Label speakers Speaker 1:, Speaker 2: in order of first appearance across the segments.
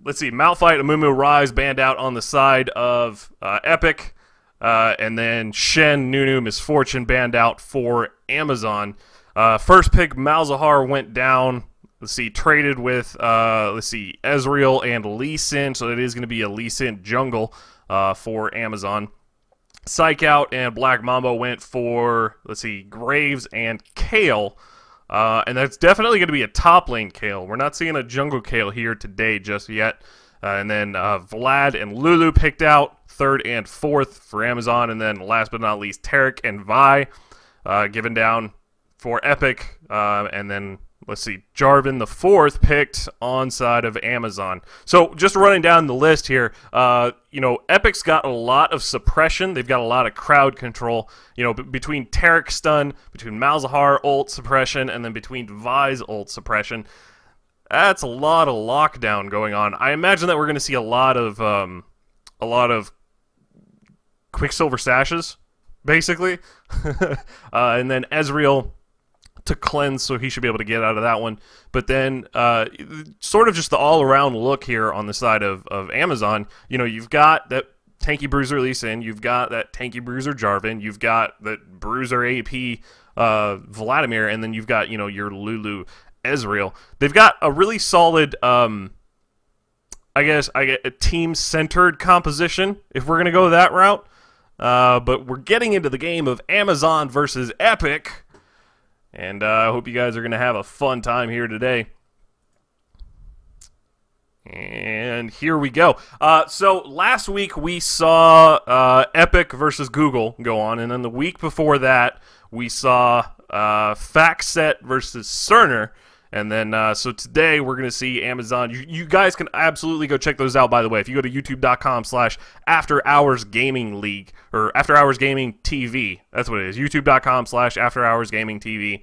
Speaker 1: let's see, Malphite, Amumu, Rise banned out on the side of Epic. And then Shen, Nunu, Misfortune banned out for Amazon. First pick, Malzahar went down. Let's see, traded with, Ezreal and Lee Sin. So it is going to be a Lee Sin jungle for Amazon. Psych Out and Black Mamba went for, let's see, Graves and Kale. And that's definitely going to be a top lane Kale. We're not seeing a jungle Kale here today just yet. And then Vlad and Lulu picked out third and fourth for Amazon. And then last but not least, Tarek and Vi given down for Epic. And then, let's see, Jarvan the fourth picked on side of Amazon. So just running down the list here, you know, Epic's got a lot of suppression. They've got a lot of crowd control. You know, between Tarek stun, between Malzahar ult suppression, and then between Vi's ult suppression. That's a lot of lockdown going on. I imagine that we're going to see a lot of Quicksilver sashes, basically, and then Ezreal to cleanse, so he should be able to get out of that one. But then, sort of just the all-around look here on the side of Amazon. You know, you've got that tanky bruiser Lee Sin, you've got that tanky bruiser Jarvan, you've got that bruiser AP Vladimir, and then you've got, you know, your Lulu Ezreal. They've got a really solid, I guess, a team-centered composition, if we're going to go that route. But we're getting into the game of Amazon versus Epic, and I hope you guys are going to have a fun time here today. And here we go. So last week we saw Epic versus Google go on, and then the week before that we saw FactSet versus Cerner. And then, so today we're going to see Amazon. You guys can absolutely go check those out, by the way. If you go to youtube.com/AfterHoursGamingLeague, or After Hours Gaming TV, that's what it is, youtube.com/AfterHoursGamingTV.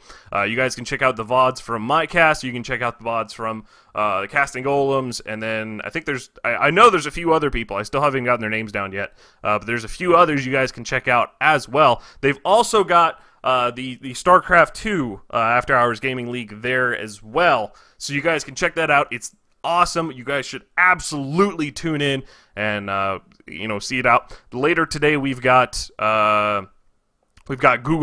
Speaker 1: You guys can check out the VODs from my cast. You can check out the VODs from the Casting Golems. And then I think I know there's a few other people. I still haven't gotten their names down yet. But there's a few others you guys can check out as well. They've also got the StarCraft 2 After Hours Gaming League there as well. So you guys can check that out. It's awesome. You guys should absolutely tune in and you know, see it out. Later today we've got Google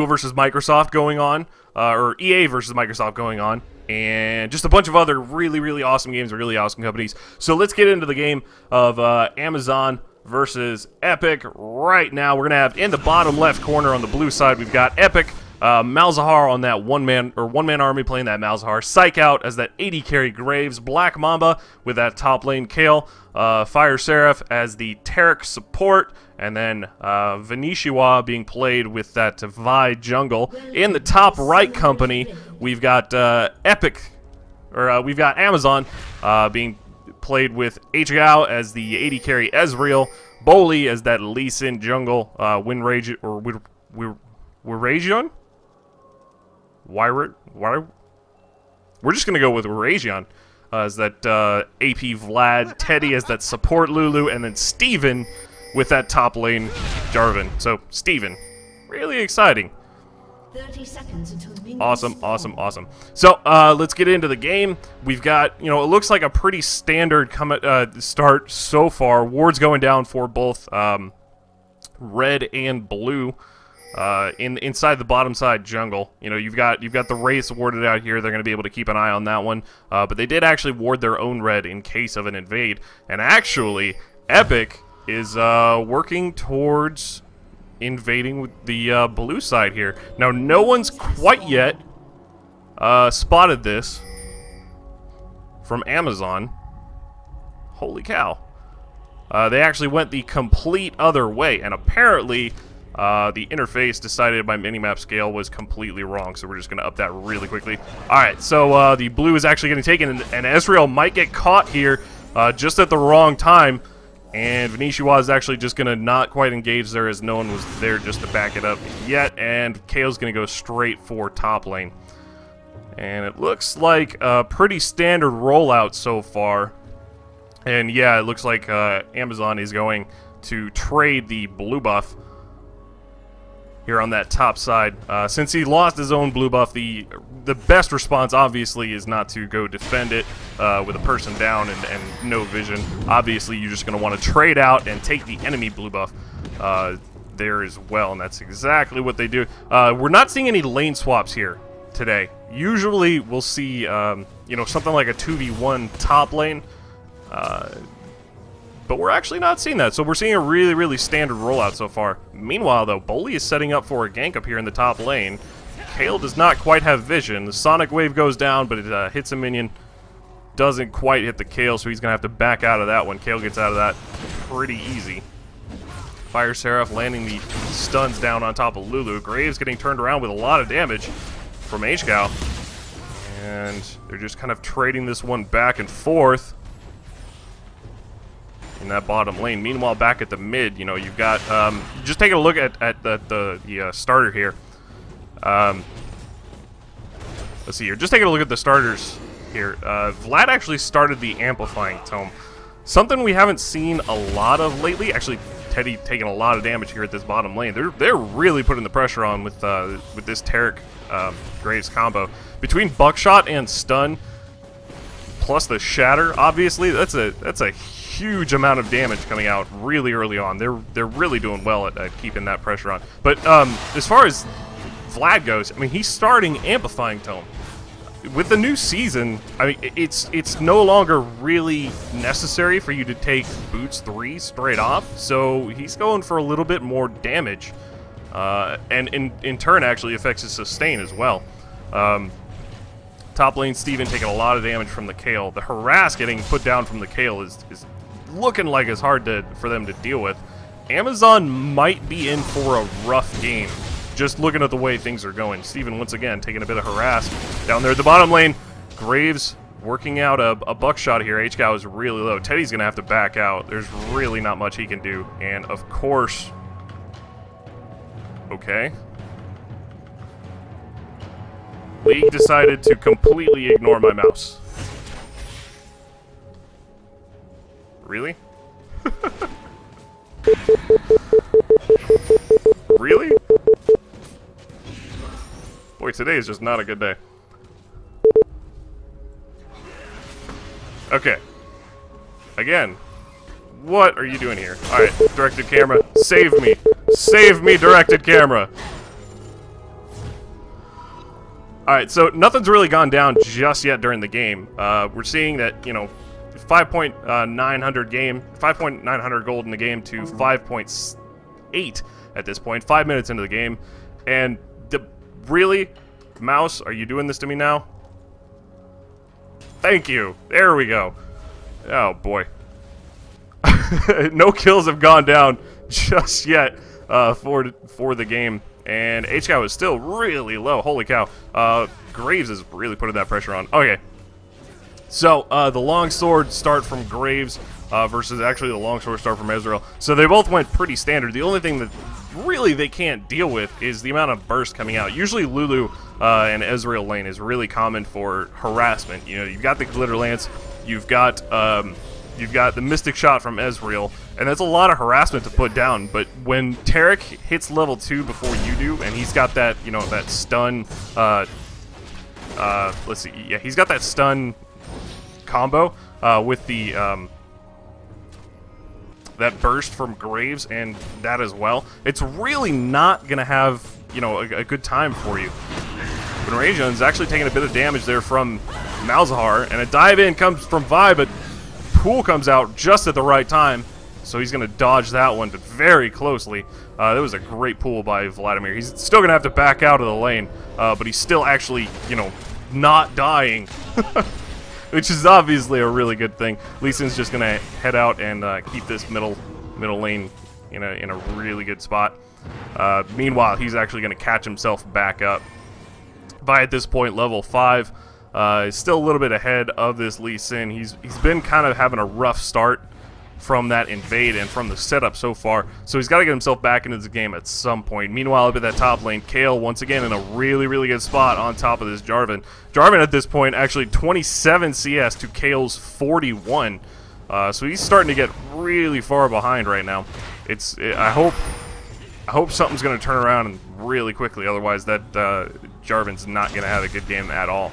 Speaker 1: versus Microsoft going on, or EA versus Microsoft going on, and just a bunch of other really, really awesome games, really awesome companies. So let's get into the game of Amazon versus Epic right now. We're going to have in the bottom left corner on the blue side, we've got Epic, Malzahar on that one-man army playing that Malzahar, Psych Out as that AD carry Graves, Black Mamba with that top lane Kale, Fire Seraph as the Tarek support, and then Venishiwa being played with that Vi jungle. In the top right company, we've got we've got Amazon being played with AHGL as the AD carry Ezreal, Boley as that Lee Sin jungle, Winrage or Wiragion? We're just gonna go with Wiragion as that AP Vlad, Teddy as that support Lulu, and then Steven with that top lane Jarvan. So Steven, really exciting.
Speaker 2: 30 seconds until
Speaker 1: awesome. So let's get into the game. We've got, you know, it looks like a pretty standard start so far. Wards going down for both red and blue inside the bottom side jungle. You know, you've got the Wraiths warded out here. They're going to be able to keep an eye on that one. But they did actually ward their own red in case of an invade. And actually, Epic is working towards invading with the blue side here. Now, no one's quite yet spotted this from Amazon. Holy cow. They actually went the complete other way, and apparently the interface decided by minimap scale was completely wrong, so we're just going to up that really quickly. Alright, so the blue is actually getting taken, and Ezreal might get caught here just at the wrong time. And Venishiwa is actually just going to not quite engage there, as no one was there just to back it up yet. And Kale's going to go straight for top lane. And it looks like a pretty standard rollout so far. And yeah, it looks like Amazon is going to trade the blue buff here on that top side. Since he lost his own blue buff, the best response obviously is not to go defend it with a person down and no vision. Obviously, you're just going to want to trade out and take the enemy blue buff there as well, and that's exactly what they do. We're not seeing any lane swaps here today. Usually, we'll see you know, something like a 2v1 top lane. But we're actually not seeing that, so we're seeing a really, really standard rollout so far. Meanwhile, though, Bully is setting up for a gank up here in the top lane. Kale does not quite have vision. The Sonic Wave goes down, but it hits a minion. Doesn't quite hit the Kale, so he's going to have to back out of that one. Kale gets out of that pretty easy. Fire Seraph landing the stuns down on top of Lulu. Graves getting turned around with a lot of damage from AHGL. And they're just kind of trading this one back and forth in that bottom lane. Meanwhile, back at the mid, you know, you've got just taking a look at the starter here. Let's see here. Just taking a look at the starters here. Vlad actually started the Amplifying Tome, something we haven't seen a lot of lately. Actually, Teddy taking a lot of damage here at this bottom lane. They're really putting the pressure on with this Tarek Graves combo between Buckshot and Stun, plus the Shatter. Obviously, that's a huge amount of damage coming out really early on. They're really doing well at keeping that pressure on. But as far as Vlad goes, I mean, he's starting Amplifying Tome. With the new season, I mean, it's no longer really necessary for you to take Boots 3 straight off, so he's going for a little bit more damage, and in turn actually affects his sustain as well. Top lane Steven taking a lot of damage from the Kale. The harass getting put down from the Kale is looking like it's hard for them to deal with. Amazon might be in for a rough game, just looking at the way things are going. Steven once again taking a bit of harass down there at the bottom lane. Graves working out a buckshot here. HGL is really low. Teddy's gonna have to back out. There's really not much he can do. And of course, okay, League decided to completely ignore my mouse. Really? Really? Boy, today is just not a good day. Okay. Again. What are you doing here? Alright, directed camera. Save me. Save me, directed camera. Alright, so nothing's really gone down just yet during the game. We're seeing that, you know, 5.900 gold in the game to 5.8 at this point, 5 minutes into the game. And really? Mouse, are you doing this to me now? Thank you. There we go. Oh, boy. No kills have gone down just yet for the game. And HGL is still really low. Holy cow. Graves is really putting that pressure on. Okay. So, the longsword start from Graves versus actually the longsword start from Ezreal. So they both went pretty standard. The only thing that really they can't deal with is the amount of burst coming out. Usually Lulu and Ezreal lane is really common for harassment. You know, you've got the Glitter Lance, you've got the Mystic Shot from Ezreal, and that's a lot of harassment to put down. But when Tarek hits level 2 before you do, and he's got that, you know, that stun, let's see, yeah, he's got that stun combo with the that burst from Graves and that as well, it's really not gonna have, you know, a good time for you. But Rajon's actually taking a bit of damage there from Malzahar, and a dive in comes from Vi, but Pool comes out just at the right time, so he's gonna dodge that one, but very closely. That was a great pull by Vladimir. He's still gonna have to back out of the lane, but he's still actually, you know, not dying. Which is obviously a really good thing. Lee Sin's just gonna head out and keep this middle lane in a really good spot. Meanwhile, he's actually gonna catch himself back up. By at this point, level 5, is still a little bit ahead of this Lee Sin. He's been kind of having a rough start from that invade and from the setup so far, so he's got to get himself back into the game at some point. Meanwhile, up at that top lane, Kale once again in a really, really good spot on top of this Jarvan. Jarvan at this point actually 27 CS to Kale's 41, so he's starting to get really far behind right now. I hope something's going to turn around and really quickly. Otherwise, that Jarvan's not going to have a good game at all.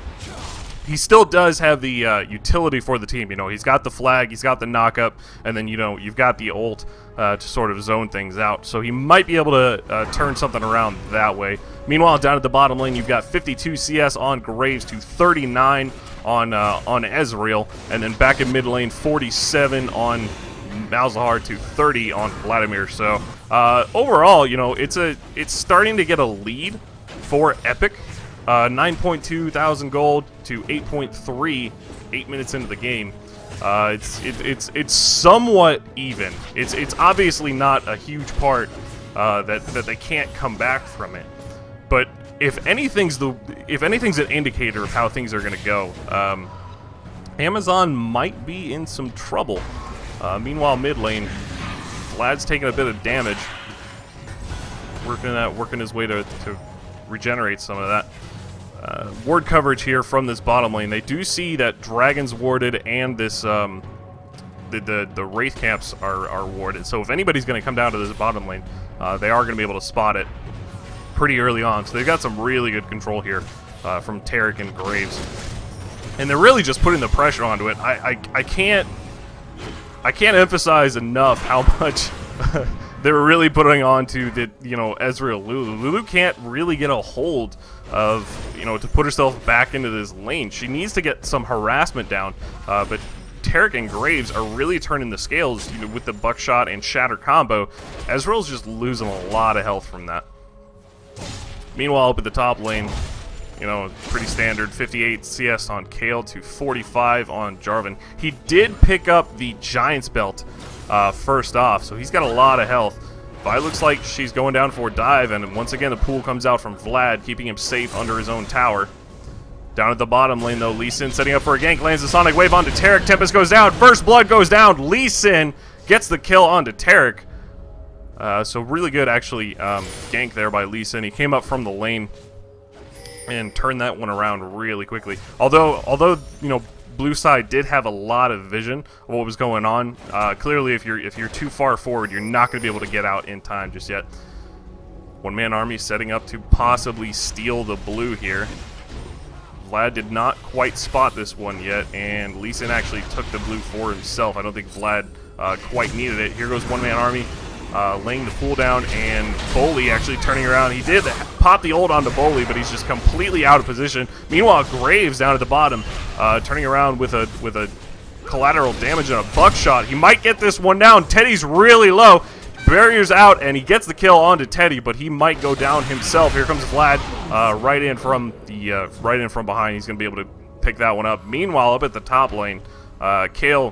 Speaker 1: He still does have the utility for the team. You know, he's got the flag, he's got the knockup, and then, you know, you've got the ult to sort of zone things out. So he might be able to turn something around that way. Meanwhile, down at the bottom lane, you've got 52 CS on Graves to 39 on Ezreal, and then back in mid lane, 47 on Malzahar to 30 on Vladimir. So overall, you know, it's starting to get a lead for Epic. 9.2 thousand gold to 8.3, 8 minutes into the game. It's somewhat even. It's obviously not a huge part that they can't come back from it. But if anything's an indicator of how things are going to go, Amazon might be in some trouble. Meanwhile, mid lane, Vlad's taking a bit of damage, working his way to regenerate some of that. Ward coverage here from this bottom lane. They do see that Dragon's warded and this the Wraith camps are warded. So if anybody's going to come down to this bottom lane, they are going to be able to spot it pretty early on. So they've got some really good control here from Taric and Graves, and they're really just putting the pressure onto it. I can't emphasize enough how much they were really putting on to the, you know, Ezreal Lulu. Lulu can't really get a hold of, you know, to put herself back into this lane. She needs to get some harassment down, but Taric and Graves are really turning the scales, you know, with the Buckshot and Shatter combo. Ezreal's just losing a lot of health from that. Meanwhile, up at the top lane, you know, pretty standard, 58 CS on Kale to 45 on Jarvan. He did pick up the Giant's Belt first off, so he's got a lot of health. Vi looks like she's going down for a dive, and once again the pool comes out from Vlad, keeping him safe under his own tower. Down at the bottom lane, though, Lee Sin setting up for a gank, lands the Sonic Wave onto Taric. Tempest goes down, First Blood goes down, Lee Sin gets the kill onto Taric. So really good, actually, gank there by Lee Sin. He came up from the lane and turned that one around really quickly. Although you know, blue side did have a lot of vision of what was going on. Clearly, if you're too far forward, you're not going to be able to get out in time just yet. One-man army setting up to possibly steal the blue here. Vlad did not quite spot this one yet, and Lee Sin actually took the blue for himself. I don't think Vlad quite needed it. Here goes one-man army, laying the pool down, and Boley actually turning around. He did pop the ult onto Boley, but he's just completely out of position. Meanwhile, Graves down at the bottom, turning around with a collateral damage and a buckshot. He might get this one down. Teddy's really low. Barrier's out, and he gets the kill onto Teddy, but he might go down himself. Here comes Vlad, right in from behind. He's going to be able to pick that one up. Meanwhile, up at the top lane, Kale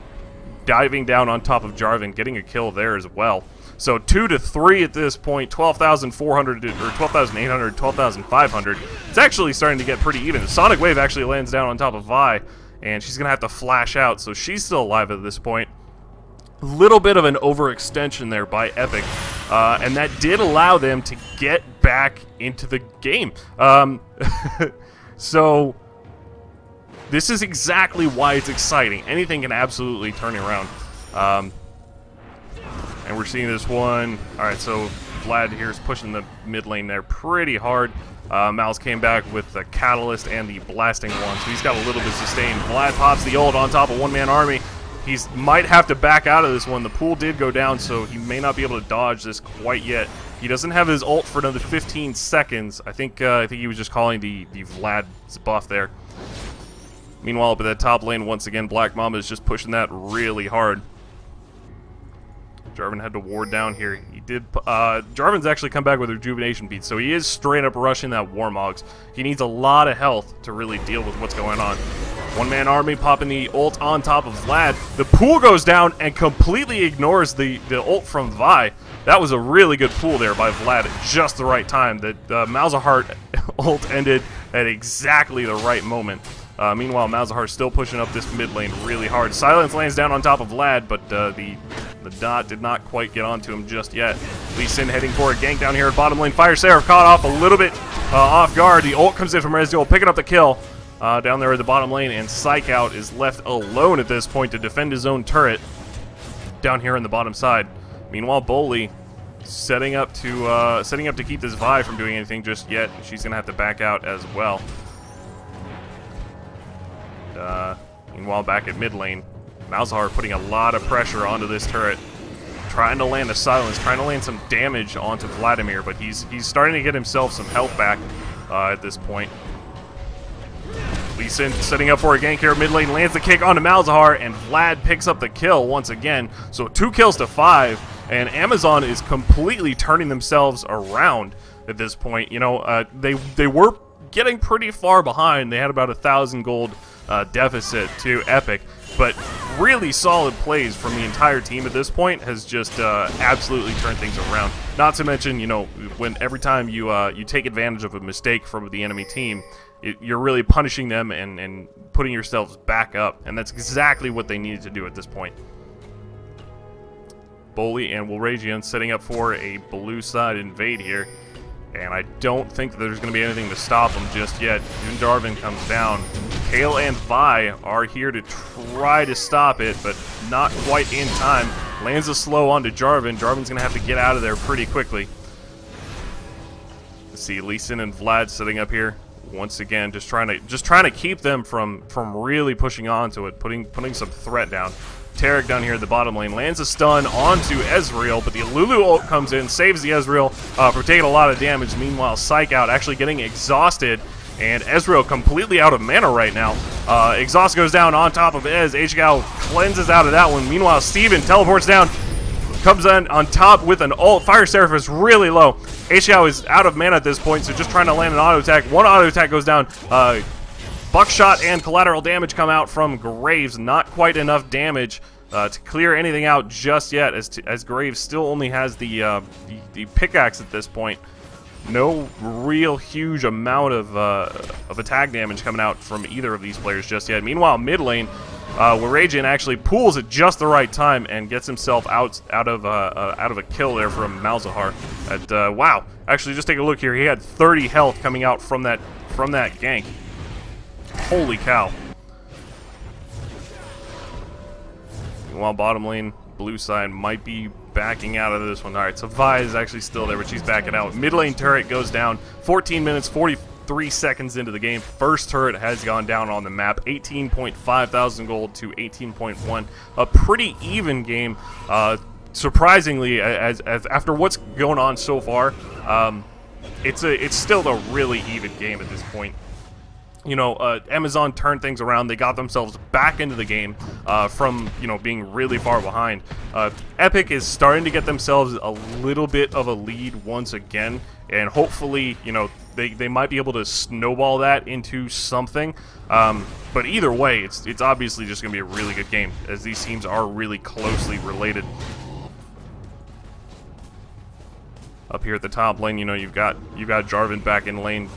Speaker 1: diving down on top of Jarvan, getting a kill there as well. So 2 to 3 at this point, 12,400 or 12,800, 12,500. It's actually starting to get pretty even. Sonic Wave actually lands down on top of Vi, and she's going to have to flash out, so she's still alive at this point. A little bit of an overextension there by Epic, and that did allow them to get back into the game. So this is exactly why it's exciting. Anything can absolutely turn it around. And we're seeing this one. Alright, so Vlad here is pushing the mid lane there pretty hard. Mal's came back with the Catalyst and the Blasting one, so he's got a little bit of sustain. Vlad pops the ult on top of one-man army. He might have to back out of this one. The pool did go down, so he may not be able to dodge this quite yet. He doesn't have his ult for another 15 seconds. I think he was just calling the Vlad's buff there. Meanwhile, up at that top lane, once again, Black Mamba is just pushing that really hard. Jarvan had to ward down here. He did. Jarvan's actually come back with rejuvenation beads, so he is straight up rushing that Warmogs. He needs a lot of health to really deal with what's going on. One-man army popping the ult on top of Vlad. The pool goes down and completely ignores the ult from Vi. That was a really good pool there by Vlad at just the right time. The Malzahar ult ended at exactly the right moment. Meanwhile, Malzahar still pushing up this mid lane really hard. Silence lands down on top of Vlad, but the dot did not quite get onto him just yet. Lee Sin heading for a gank down here at bottom lane. Fire Seraph caught off a little bit off guard. The ult comes in from Ezreal, picking up the kill down there at the bottom lane, and Psych Out is left alone at this point to defend his own turret down here on the bottom side. Meanwhile, Boley setting up to keep this Vi from doing anything just yet. She's gonna have to back out as well. Meanwhile, back at mid lane, Malzahar putting a lot of pressure onto this turret, trying to land a silence, trying to land some damage onto Vladimir, but he's starting to get himself some health back at this point. Lee Sin setting up for a gank here. Mid lane lands the kick onto Malzahar, and Vlad picks up the kill once again. So 2 kills to 5, and Amazon is completely turning themselves around at this point. You know, they were getting pretty far behind. They had about 1,000 gold deficit to Epic, but really solid plays from the entire team at this point has just absolutely turned things around. Not to mention, you know, when every time you take advantage of a mistake from the enemy team, you're really punishing them and putting yourselves back up, and that's exactly what they needed to do at this point. Bully and Wilragian setting up for a blue side invade here, and I don't think that there's going to be anything to stop them just yet. Even Jarvan comes down. Kale and Vi are here to try to stop it, but not quite in time. Lands a slow onto Jarvan. Jarvan's going to have to get out of there pretty quickly. Let's see, Lee Sin and Vlad setting up here once again, just trying to keep them from really pushing onto it, putting some threat down. Tarek down here at the bottom lane lands a stun onto Ezreal, but the Lulu ult comes in, saves the Ezreal for taking a lot of damage. Meanwhile, Psych out, actually getting exhausted, and Ezreal completely out of mana right now. Exhaust goes down on top of Ez. AHGL cleanses out of that one. Meanwhile, Steven teleports down, comes in on top with an ult. Fire Seraph is really low. AHGL is out of mana at this point, so just trying to land an auto attack. One auto attack goes down. Buckshot and collateral damage come out from Graves. Not quite enough damage to clear anything out just yet, as Graves still only has the pickaxe at this point. No real huge amount of attack damage coming out from either of these players just yet. Meanwhile, mid lane, Wilragian actually pulls at just the right time and gets himself out of a kill there from Malzahar. Wow, actually, just take a look here. He had 30 health coming out from that gank. Holy cow. Meanwhile, bottom lane, blue side might be backing out of this one. Alright, so Vi is actually still there, but she's backing out. Mid lane turret goes down. 14 minutes, 43 seconds into the game. First turret has gone down on the map. 18.5 thousand gold to 18.1. A pretty even game. Surprisingly, as after what's going on so far, it's still a really even game at this point. You know, Amazon turned things around. They got themselves back into the game from, you know, being really far behind. Epic is starting to get themselves a little bit of a lead once again, and hopefully, you know, they might be able to snowball that into something. But either way, it's obviously just going to be a really good game, as these teams are really closely related. Up here at the top lane, you know, you've got Jarvan back in lane,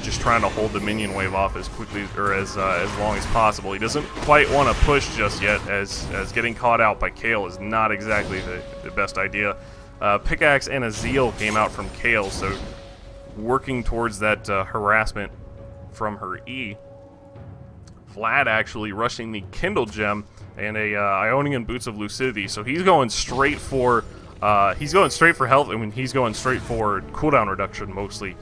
Speaker 1: just trying to hold the minion wave off as quickly or as long as possible. He doesn't quite want to push just yet, as getting caught out by Kale is not exactly the best idea. Pickaxe and a Zeal came out from Kale, so working towards that harassment from her E. Vlad actually rushing the Kindle Gem and a Ionian Boots of Lucidity, so he's going straight for health, and he's going straight for cooldown reduction mostly.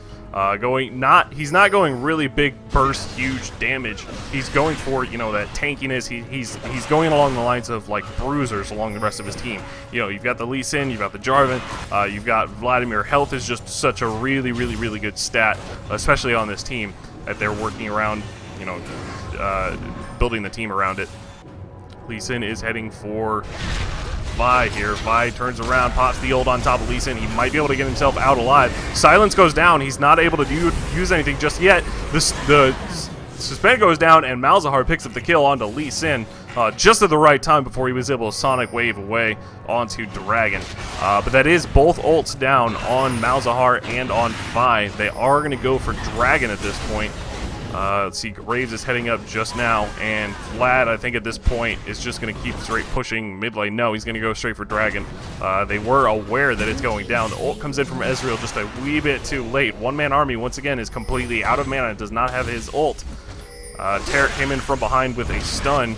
Speaker 1: He's not going really big burst, huge damage. He's going for, you know, that tankiness. He's going along the lines of like bruisers along the rest of his team. You know, you've got the Lee Sin, you've got the Jarvan, you've got Vladimir. Health is just such a really good stat, especially on this team that they're working around, you know, building the team around it. Lee Sin is heading for Vi here. Vi turns around, pops the ult on top of Lee Sin. He might be able to get himself out alive. Silence goes down. He's not able to use anything just yet. The suspend goes down, and Malzahar picks up the kill onto Lee Sin just at the right time before he was able to Sonic Wave away onto Dragon. But that is both ults down on Malzahar and on Vi. They are going to go for Dragon at this point. Let's see, Graves is heading up just now, and Vlad, I think at this point, is just going to keep straight pushing mid lane. No, he's going to go straight for Dragon. They were aware that it's going down. The ult comes in from Ezreal just a wee bit too late. One-man army, once again, is completely out of mana and does not have his ult. Tarek came in from behind with a stun.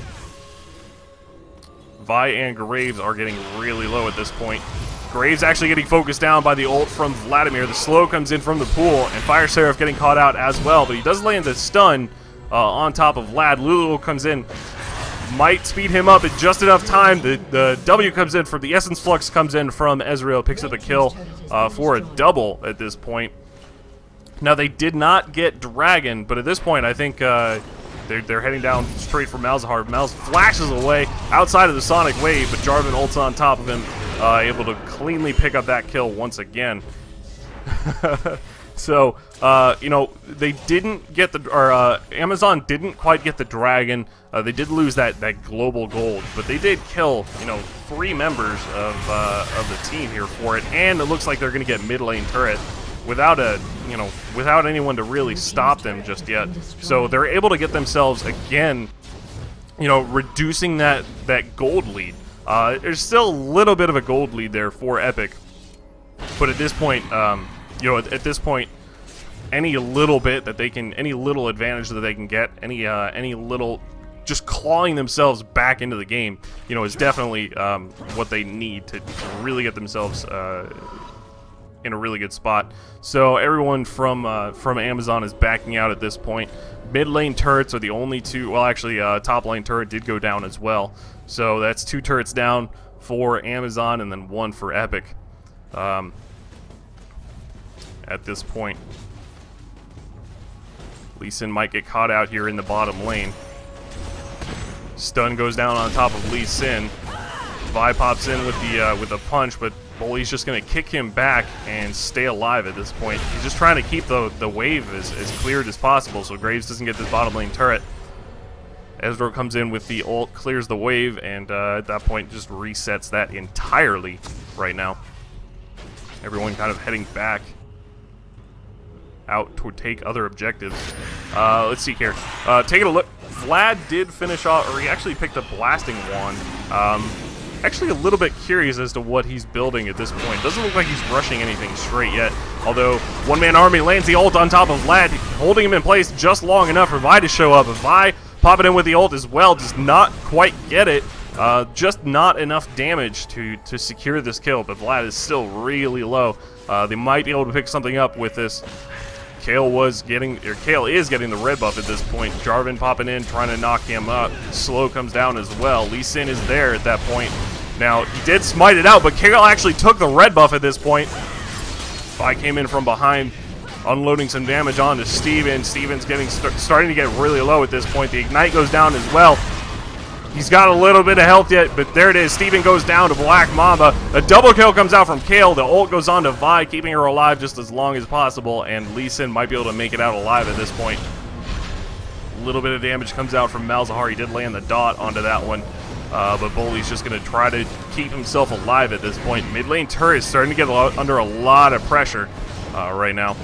Speaker 1: Vi and Graves are getting really low at this point. Graves actually getting focused down by the ult from Vladimir. The slow comes in from the pool, and Fire Seraph getting caught out as well, but he does land a stun on top of Vlad. Lulu comes in, might speed him up in just enough time. The W comes in from the Essence Flux, comes in from Ezreal, picks up a kill for a double at this point. Now, they did not get Dragon, but at this point, I think they're heading down straight for Malzahar. Malz flashes away outside of the Sonic Wave, but Jarvan ults on top of him, able to cleanly pick up that kill once again. So, you know, they didn't get Amazon didn't quite get the Dragon. They did lose that global gold, but they did kill, you know, 3 members of the team here for it, and it looks like they're going to get mid lane turret without without anyone to really stop them just yet. So they're able to get themselves again, you know, reducing that gold lead. There's still a little bit of a gold lead there for Epic, but at this point, you know, at this point, any little bit that they can, any little advantage that they can get, any little just clawing themselves back into the game, you know, is definitely what they need to really get themselves in a really good spot. So everyone from Amazon is backing out at this point. Mid lane turrets are the only 2. Well, actually, top lane turret did go down as well. So that's 2 turrets down for Amazon and then 1 for Epic. At this point, Lee Sin might get caught out here in the bottom lane. Stun goes down on top of Lee Sin. Vi pops in with the punch, but Bully's just going to kick him back and stay alive at this point. He's just trying to keep the wave as cleared as possible so Graves doesn't get this bottom lane turret. Ezreal comes in with the ult, clears the wave, and at that point just resets that entirely right now. Everyone kind of heading back out to take other objectives. Let's see here. Taking a look, Vlad did finish off, or he actually picked up Blasting Wand. Actually a little bit curious as to what he's building at this point. Doesn't look like he's rushing anything straight yet. Although, one-man army lands the ult on top of Vlad, holding him in place just long enough for Vi to show up. Vi popping in with the ult as well, does not quite get it. Just not enough damage to secure this kill, but Vlad is still really low. They might be able to pick something up with this. Kale is getting the red buff at this point. Jarvan popping in, trying to knock him up. Slow comes down as well. Lee Sin is there at that point. Now, he did smite it out, but Kale actually took the red buff at this point. Vi came in from behind, unloading some damage onto Steven. Steven's starting to get really low at this point. The Ignite goes down as well. He's got a little bit of health yet, but there it is. Steven goes down to Black Mamba. A double kill comes out from Kale. The ult goes on to Vi, keeping her alive just as long as possible, and Lee Sin might be able to make it out alive at this point. A little bit of damage comes out from Malzahar. He did land the dot onto that one, but Bully's just going to try to keep himself alive at this point. Mid lane turret is starting to get under a lot of pressure right now.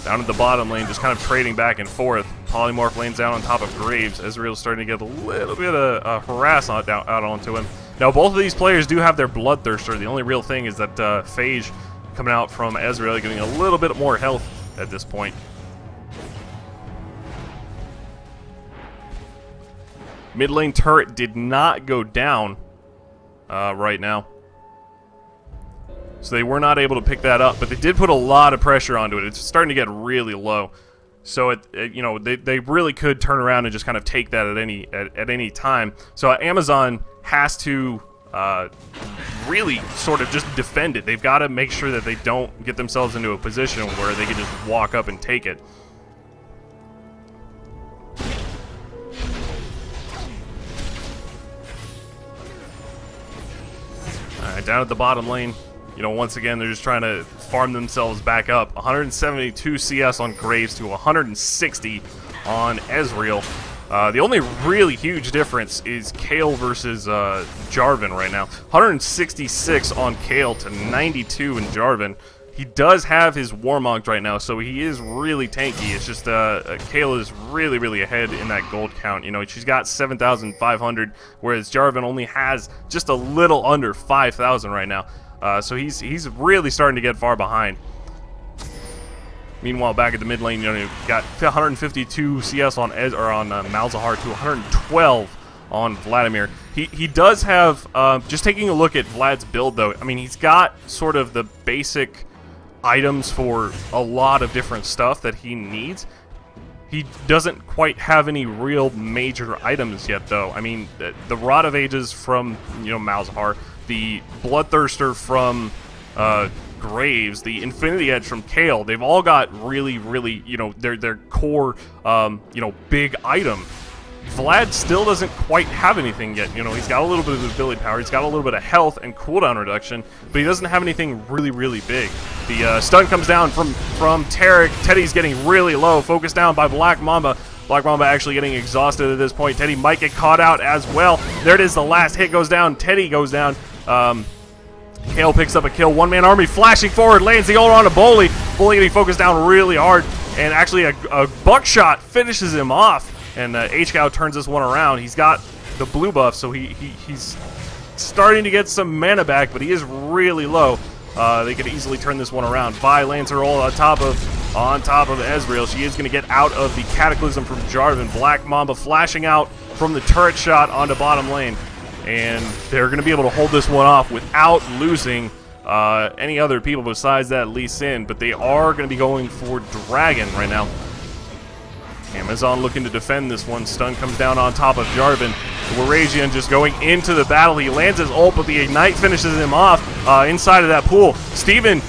Speaker 1: Down at the bottom lane, just kind of trading back and forth. Polymorph lanes down on top of Graves. Ezreal's starting to get a little bit of harass out onto him. Now, both of these players do have their Bloodthirster. The only real thing is that Phage coming out from Ezreal, getting a little bit more health at this point. Mid lane turret did not go down right now, so they were not able to pick that up, but they did put a lot of pressure onto it. It's starting to get really low. So you know, they really could turn around and just kind of take that at any time. So Amazon has to really sort of just defend it. They've got to make sure that they don't get themselves into a position where they can just walk up and take it. All right, down at the bottom lane. You know, once again, they're just trying to farm themselves back up. 172 CS on Graves to 160 on Ezreal. The only really huge difference is Kale versus Jarvan right now. 166 on Kale to 92 in Jarvan. He does have his Warmogged right now, so he is really tanky. It's just Kale is really, really ahead in that gold count. You know, she's got 7,500, whereas Jarvan only has just a little under 5,000 right now. So he's really starting to get far behind. Meanwhile, back at the mid lane, you know, you've got 152 CS on Malzahar to 112 on Vladimir. He does have, just taking a look at Vlad's build though, I mean, he's got sort of the basic items for a lot of different stuff that he needs. He doesn't quite have any real major items yet, though. I mean, the Rod of Ages from, you know, Malzahar, the Bloodthirster from Graves, the Infinity Edge from Kale, they've all got really, really, you know, their core, you know, big item. Vlad still doesn't quite have anything yet. You know, he's got a little bit of ability power, he's got a little bit of health and cooldown reduction, but he doesn't have anything really, really big. The stun comes down from Tarek. Teddy's getting really low, focused down by Black Mamba. Black Mamba actually getting exhausted at this point. Teddy might get caught out as well. There it is, the last hit goes down. Teddy goes down. Kale picks up a kill. One-man army flashing forward, lands the ult on a Bully. Bully getting focused down really hard, and actually a buckshot finishes him off. And AHGL turns this one around. He's got the blue buff, so he's starting to get some mana back, but he is really low. They could easily turn this one around. Vi lands her ult on top of Ezreal. She is going to get out of the Cataclysm from Jarvan. Black Mamba flashing out from the turret shot onto bottom lane. And they're going to be able to hold this one off without losing any other people besides that Lee Sin. But they are going to be going for Dragon right now. Amazon looking to defend this one. Stun comes down on top of Jarvan. Warazian just going into the battle. He lands his ult, but the Ignite finishes him off inside of that pool. Steven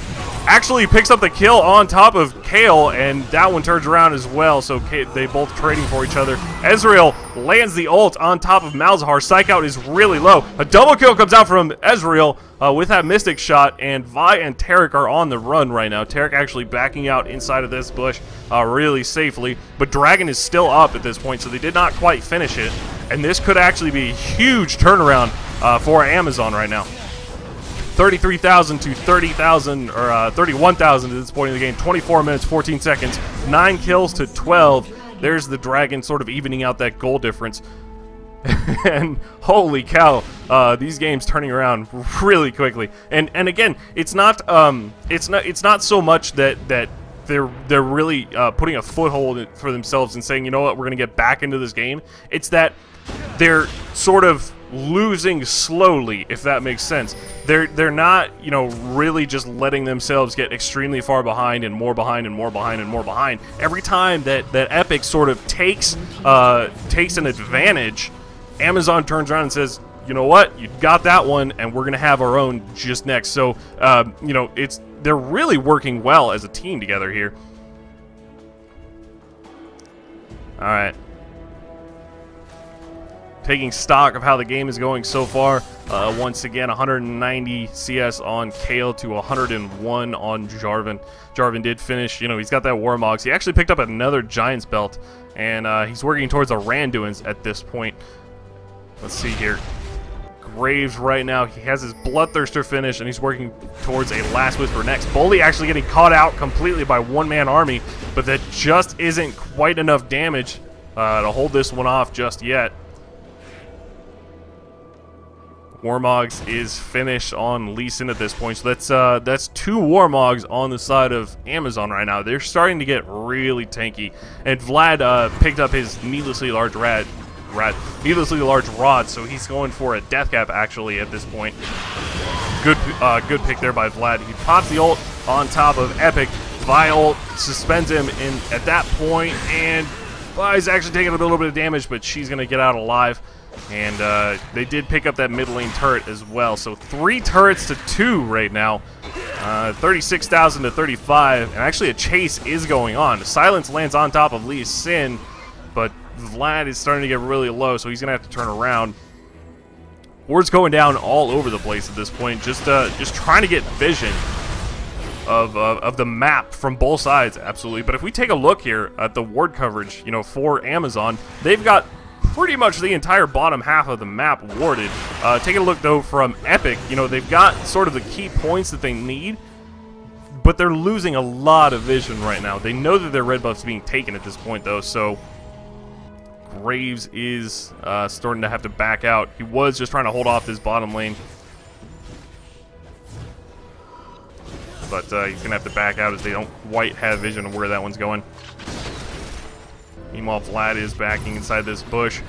Speaker 1: actually picks up the kill on top of Kale, and that one turns around as well, so they both trading for each other. Ezreal lands the ult on top of Malzahar. Psych out is really low. A double kill comes out from Ezreal with that Mystic shot, and Vi and Tarek are on the run right now. Tarek actually backing out inside of this bush really safely, but Dragon is still up at this point, so they did not quite finish it, and this could actually be a huge turnaround for Amazon right now. 33,000 to 30,000, or 31,000 at this point in the game. 24 minutes, 14 seconds, 9 kills to 12. There's the Dragon sort of evening out that goal difference. And holy cow, these games turning around really quickly. And again, it's not so much that they're really putting a foothold for themselves and saying, you know what, we're gonna get back into this game. It's that they're sort of losing slowly, if that makes sense. They're not, you know, really just letting themselves get extremely far behind and more behind and more behind and more behind. Every time that Epic sort of takes an advantage, Amazon turns around and says, you know what, you got that one, and we're gonna have our own just next. So you know, they're really working well as a team together here. All right, taking stock of how the game is going so far. Once again, 190 CS on Kale to 101 on Jarvan. Jarvan did finish, you know, he's got that Warmogs. He actually picked up another Giant's Belt, and he's working towards a Randuin's at this point. Let's see here. Graves right now, he has his Bloodthirster finish, and he's working towards a Last Whisper next. Bully actually getting caught out completely by one-man army, but that just isn't quite enough damage to hold this one off just yet. Warmogs is finished on Lee Sin at this point, so that's 2 Warmogs on the side of Amazon right now. They're starting to get really tanky, and Vlad picked up his needlessly large rod, so he's going for a death cap actually at this point. Good pick there by Vlad. He pops the ult on top of Epic. Vi ult suspends him at that point, and Vi's actually taking a little bit of damage, but she's gonna get out alive. And they did pick up that mid lane turret as well. So 3 turrets to 2 right now. 36,000 to 35. And actually a chase is going on. Silence lands on top of Lee Sin, but Vlad is starting to get really low, so he's going to have to turn around. Ward's going down all over the place at this point. Just trying to get vision of the map from both sides, absolutely. But if we take a look here at the ward coverage, you know, for Amazon, they've got pretty much the entire bottom half of the map warded. Taking a look though from Epic, you know, they've got sort of the key points that they need, but they're losing a lot of vision right now. They know that their red buff's being taken at this point though, so Graves is starting to have to back out. He was just trying to hold off this bottom lane, but he's gonna have to back out as they don't quite have vision of where that one's going. Meanwhile, Vlad is backing inside this bush.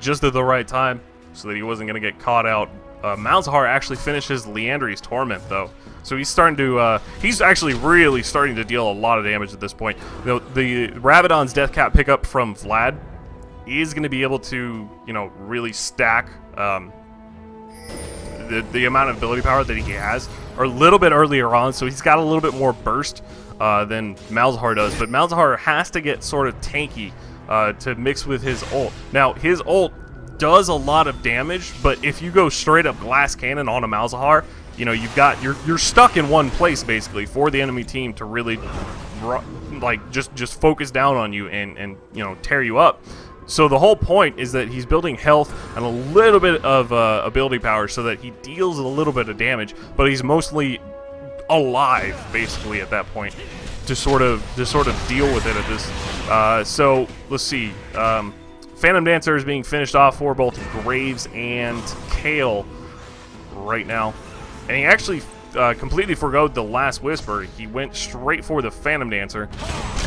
Speaker 1: just at the right time so that he wasn't going to get caught out. Malzahar actually finishes Leandri's Torment, though. So he's starting to, he's actually really starting to deal a lot of damage at this point. The Rabadon's Death Cap pickup from Vlad is going to be able to, you know, really stack the amount of ability power that he has, or a little bit earlier on, so he's got a little bit more burst than Malzahar does. But Malzahar has to get sort of tanky to mix with his ult. Now, his ult does a lot of damage, but if you go straight up glass cannon on a Malzahar, you know, you're stuck in one place basically for the enemy team to really like just focus down on you and you know, tear you up. So the whole point is that he's building health and a little bit of ability power so that he deals a little bit of damage, but he's mostly alive basically at that point to sort of deal with it at this. So let's see. Phantom Dancer is being finished off for both Graves and Kale right now. And he actually completely forgot the last Whisper. He went straight for the Phantom Dancer.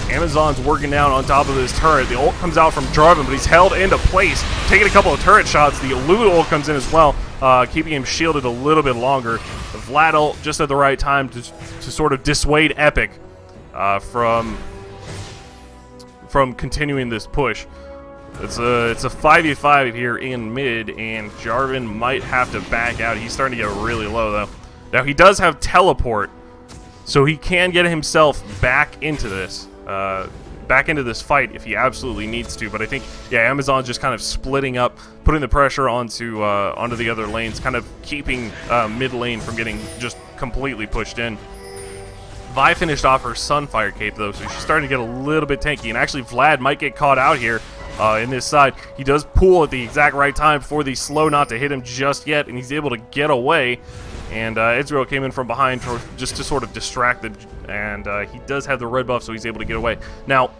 Speaker 1: Amazon's working down on top of his turret. The ult comes out from Jarvan, but he's held into place, taking a couple of turret shots. The Elude ult comes in as well, keeping him shielded a little bit longer. The Vlad ult just at the right time to sort of dissuade Epic from continuing this push. It's a 5v5 here in mid, and Jarvan might have to back out. He's starting to get really low, though. Now, he does have teleport, so he can get himself back into this fight if he absolutely needs to. But I think, yeah, Amazon's just kind of splitting up, putting the pressure onto the other lanes, kind of keeping mid lane from getting just completely pushed in. Vi finished off her Sunfire Cape, though, so she's starting to get a little bit tanky. And actually, Vlad might get caught out here in this side. He does pull at the exact right time for the slow not to hit him just yet, and he's able to get away. And Ezreal came in from behind just to sort of distract the... And he does have the red buff, so he's able to get away. Now,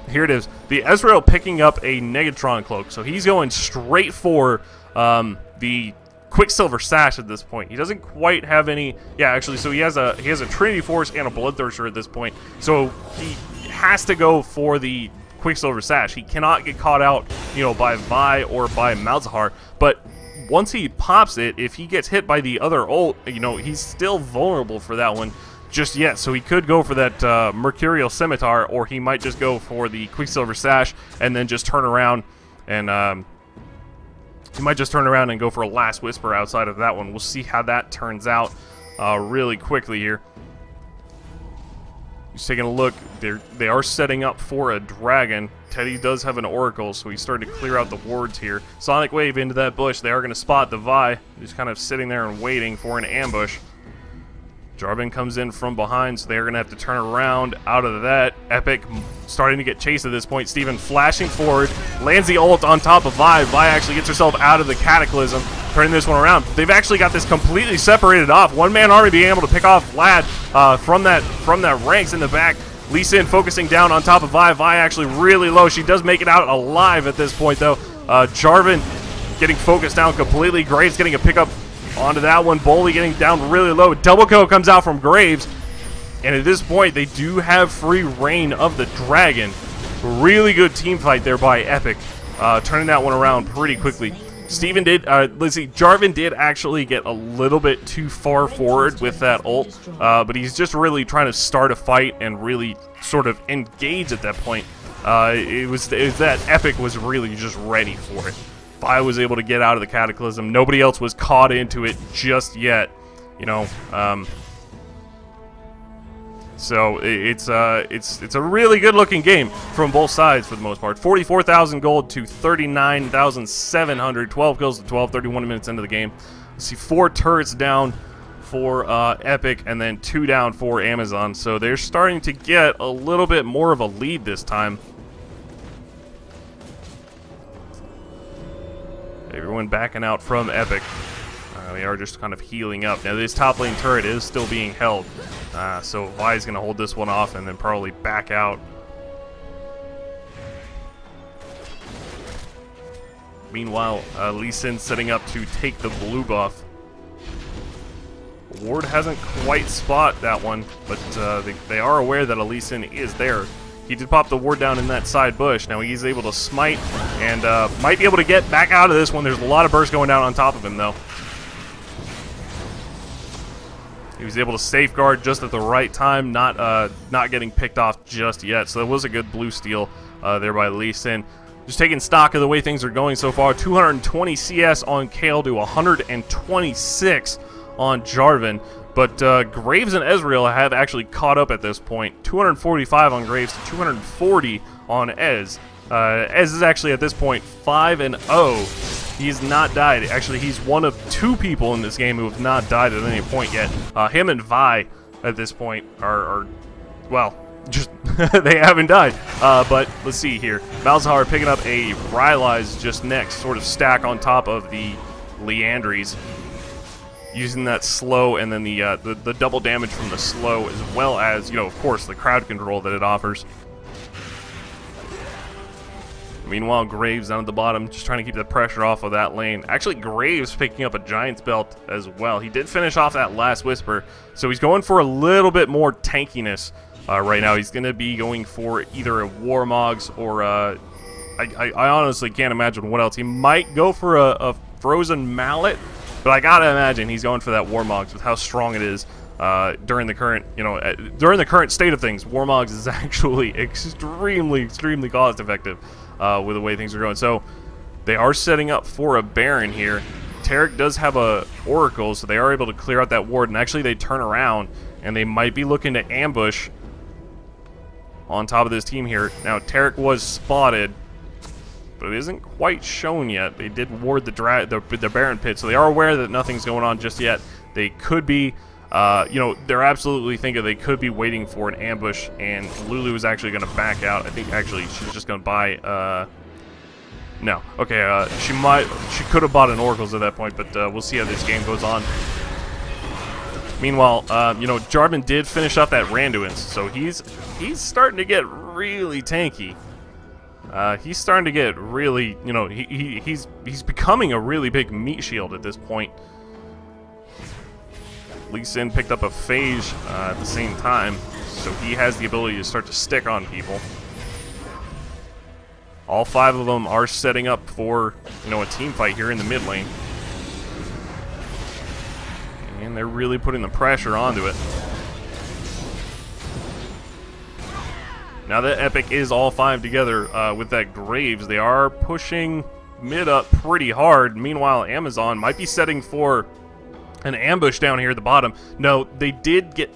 Speaker 1: here it is. The Ezreal picking up a Negatron Cloak, so he's going straight for the Quicksilver Sash at this point. He doesn't quite have any... Yeah, actually, so he has a Trinity Force and a Bloodthirster at this point. So he has to go for the Quicksilver Sash. He cannot get caught out, you know, by Vi or by Malzahar. But once he pops it, if he gets hit by the other ult, you know, he's still vulnerable for that one just yet. So he could go for that Mercurial Scimitar, or he might just go for the Quicksilver Sash and then just turn around and... he might just turn around and go for a Last Whisper outside of that one. We'll see how that turns out really quickly here. Just taking a look. They are setting up for a Dragon. Teddy does have an Oracle, so he's starting to clear out the wards here. Sonic Wave into that bush. They are going to spot the Vi. He's kind of sitting there and waiting for an ambush. Jarvan comes in from behind, so they're going to have to turn around out of that. Epic starting to get chased at this point. Steven flashing forward, lands the ult on top of Vi. Vi actually gets herself out of the Cataclysm, turning this one around. They've actually got this completely separated off. One-man army being able to pick off Vlad from that ranks in the back. Lee Sin focusing down on top of Vi. Vi actually really low. She does make it out alive at this point, though. Jarvan getting focused down completely. Graves getting a pickup onto that one. Boley getting down really low. Double kill comes out from Graves. And at this point, they do have free reign of the Dragon. Really good team fight there by Epic. Turning that one around pretty quickly. Steven did, let's see, Jarvan did actually get a little bit too far forward with that ult. But he's just really trying to start a fight and really sort of engage at that point. It was that Epic was really just ready for it. I was able to get out of the Cataclysm. Nobody else was caught into it just yet, you know. So it's a really good looking game from both sides for the most part. 44,000 gold to 39,700. 12 kills to 12. 31 minutes into the game. Let's see, 4 turrets down for Epic, and then 2 down for Amazon. So they're starting to get a little bit more of a lead this time. Everyone backing out from Epic. They are just kind of healing up. Now this top lane turret is still being held. So Vi's going to hold this one off and then probably back out. Meanwhile, Lee Sin setting up to take the blue buff. Ward hasn't quite spot that one, but they are aware that a Lee Sin is there. he did pop the ward down in that side bush. Now he's able to smite and might be able to get back out of this one. There's a lot of burst going down on top of him, though. He was able to safeguard just at the right time, not getting picked off just yet. So that was a good blue steal there by Lee Sin. Just taking stock of the way things are going so far. 220 CS on Kale to 126 on Jarvan. But Graves and Ezreal have actually caught up at this point. 245 on Graves to 240 on Ez. Ez is actually at this point 5-0. He's not died. Actually, he's one of 2 people in this game who have not died at any point yet. Him and Vi at this point are well, just they haven't died. But let's see here. Malzahar picking up a Rylai's just next, sort of stack on top of the Leandries, using that slow and then the double damage from the slow, as well as, you know, of course, the crowd control that it offers. Meanwhile, Graves down at the bottom, just trying to keep the pressure off of that lane. Actually, Graves picking up a Giant's Belt as well. He did finish off that last Whisper, so he's going for a little bit more tankiness right now. He's going to be going for either a Warmogs or I honestly can't imagine what else. He might go for a Frozen Mallet, but I gotta imagine he's going for that Warmogs with how strong it is during the current, during the current state of things. Warmogs is actually extremely cost effective with the way things are going. So they are setting up for a Baron here. Taric does have a Oracle, so they are able to clear out that ward, and actually they turn around and they might be looking to ambush on top of this team here. Now Taric was spotted, but it isn't quite shown yet. They did ward the Baron pit, so they are aware that nothing's going on just yet. They could be, they're absolutely thinking they could be waiting for an ambush, and Lulu is actually going to back out. I think actually she's just going to buy, no. Okay, she could have bought an Oracles at that point, but we'll see how this game goes on. Meanwhile, Jarvan did finish up that Randuin's, so he's starting to get really tanky. He's starting to get really, he's becoming a really big meat shield at this point. Lee Sin picked up a Phage at the same time, so he has the ability to start to stick on people. All 5 of them are setting up for, a team fight here in the mid lane. And they're really putting the pressure onto it. Now that Epic is all 5 together with that Graves, they are pushing mid up pretty hard. Meanwhile, Amazon might be setting for an ambush down here at the bottom. No, they did get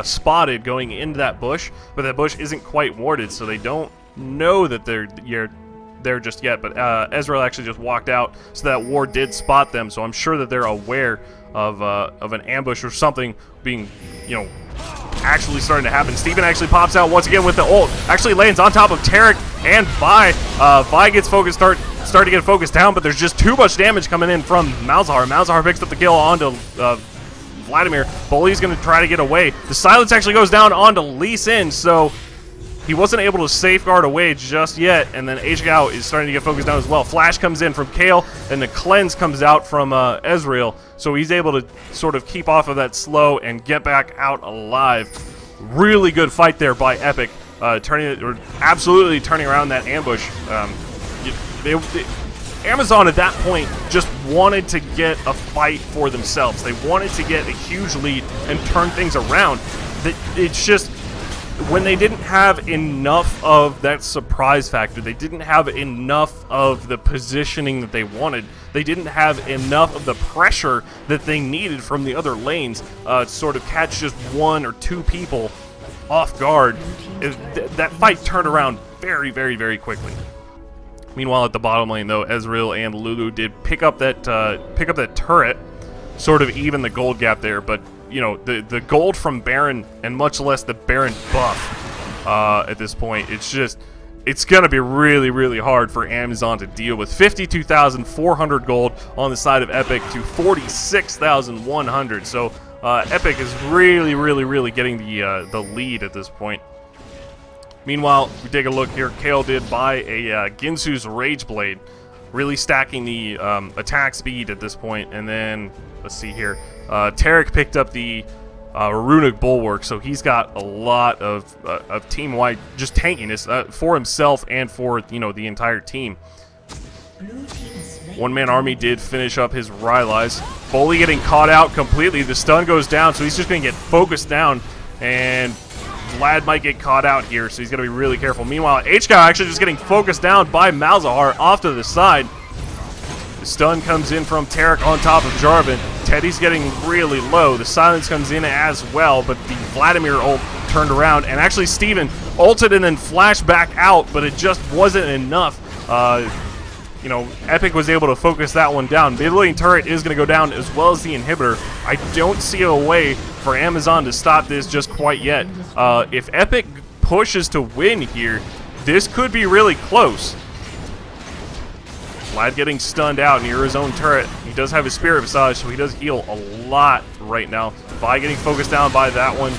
Speaker 1: spotted going into that bush, but that bush isn't quite warded, so they don't know that they're there just yet. But Ezreal actually just walked out, so that ward did spot them, so I'm sure that they're aware of an ambush or something being, actually starting to happen. Steven actually pops out once again with the ult. Actually lands on top of Taric and Vi. Vi gets focused, start to get focused down, but there's just too much damage coming in from Malzahar. Malzahar picks up the kill onto Vladimir. Bully's going to try to get away. The silence actually goes down onto Lee Sin, so he wasn't able to safeguard away just yet, and then AHGL is starting to get focused down as well. Flash comes in from Kale, and the cleanse comes out from Ezreal, so he's able to sort of keep off of that slow and get back out alive. Really good fight there by Epic, absolutely turning around that ambush. Amazon at that point just wanted to get a fight for themselves. They wanted to get a huge lead and turn things around. It's just, when they didn't have enough of that surprise factor, they didn't have enough of the positioning that they wanted, they didn't have enough of the pressure that they needed from the other lanes to sort of catch just 1 or 2 people off guard, that fight turned around very quickly. Meanwhile, at the bottom lane, though, Ezreal and Lulu did pick up that turret, sort of even the gold gap there, but the gold from Baron, and much less the Baron buff at this point, it's gonna be really hard for Amazon to deal with. 52,400 gold on the side of Epic to 46,100. So Epic is really getting the lead at this point. Meanwhile, we take a look here. Kale did buy a Ginsu's Rage Blade, really stacking the attack speed at this point. And then, let's see here, Taric picked up the runic bulwark, so he's got a lot of team-wide just tankiness for himself and for, you know, the entire team. One-man army did finish up his Rylai's. Foley getting caught out completely. The stun goes down, so he's just going to get focused down, and Vlad might get caught out here, so he's going to be really careful. Meanwhile, AHGL actually just getting focused down by Malzahar off to the side. The stun comes in from Tarek on top of Jarvan. Teddy's getting really low. The silence comes in as well, but the Vladimir ult turned around, and actually Steven ulted and then flashed back out, but it just wasn't enough. You know, Epic was able to focus that one down. Mid lane turret is going to go down as well as the inhibitor. I don't see a way for Amazon to stop this just quite yet. If Epic pushes to win here, this could be really close. Vlad getting stunned out near his own turret. He does have his Spirit Visage, so he does heal a lot right now. Vi getting focused down by that one.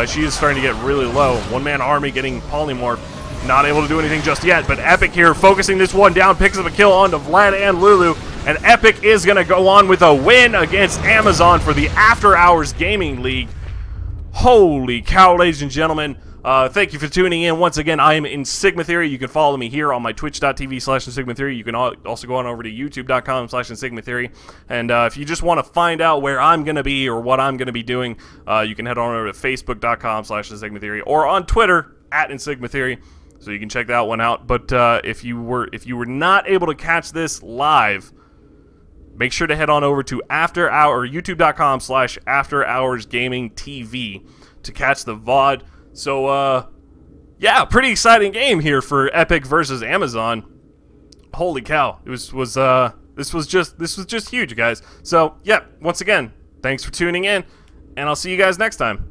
Speaker 1: She is starting to get really low. One-man army getting polymorph. Not able to do anything just yet, but Epic here focusing this one down, picks up a kill onto Vlad and Lulu, and Epic is going to go on with a win against Amazon for the After Hours Gaming League. Holy cow, ladies and gentlemen. Thank you for tuning in. Once again, I am in Sigma Theory. You can follow me here on my twitch.tv/InSigmaTheory. You can also go on over to youtube.com/InSigmaTheory. And if you just want to find out where I'm going to be or what I'm going to be doing, you can head on over to facebook.com/InSigmaTheory or on Twitter @InSigmaTheory. So you can check that one out. But if you were not able to catch this live, make sure to head on over to youtube.com/AfterHoursGamingTV to catch the VOD. So yeah, pretty exciting game here for Epic versus Amazon. Holy cow! This was just huge, guys. So yeah, once again, thanks for tuning in, and I'll see you guys next time.